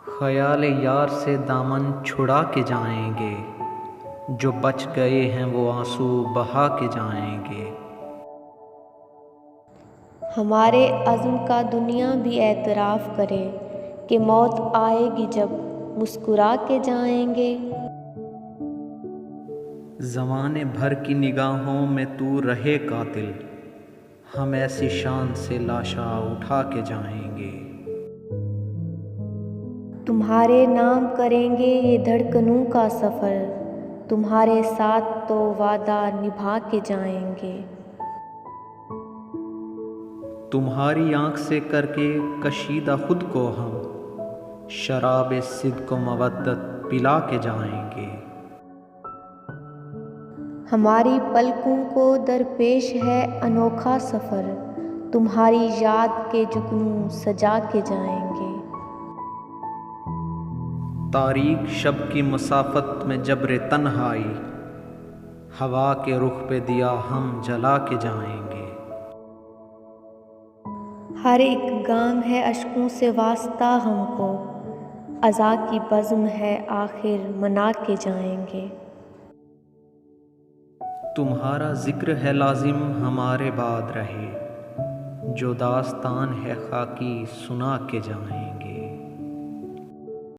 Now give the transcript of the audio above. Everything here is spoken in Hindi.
ख़याल यार से दामन छुड़ा के जाएंगे, जो बच गए हैं वो आंसू बहा के जाएंगे। हमारे अज़्म का दुनिया भी एतराफ़ करे कि मौत आएगी जब मुस्कुरा के जाएंगे। ज़माने भर की निगाहों में तू रहे कातिल, हम ऐसी शान से लाशा उठा के जाएंगे। तुम्हारे नाम करेंगे ये धड़कनों का सफ़र, तुम्हारे साथ तो वादा निभा के जाएंगे। तुम्हारी आँख से करके कशीदा खुद को हम शराब सिद्क़ मवद्दत पिला के जाएंगे। हमारी पलकों को दरपेश है अनोखा सफ़र, तुम्हारी याद के जुगनू सजा के जाएंगे। तारीक शब की मसाफत में जब्र तन्हाई, हवा के रुख पे दिया हम जला के जाएंगे। हर एक गाम है अश्कों से वास्ता हमको, अज़ा की बज़्म है आखिर मना के जाएंगे। तुम्हारा ज़िक्र है लाजिम हमारे बाद रहे, जो दास्तान है खाकी सुना के जाएंगे।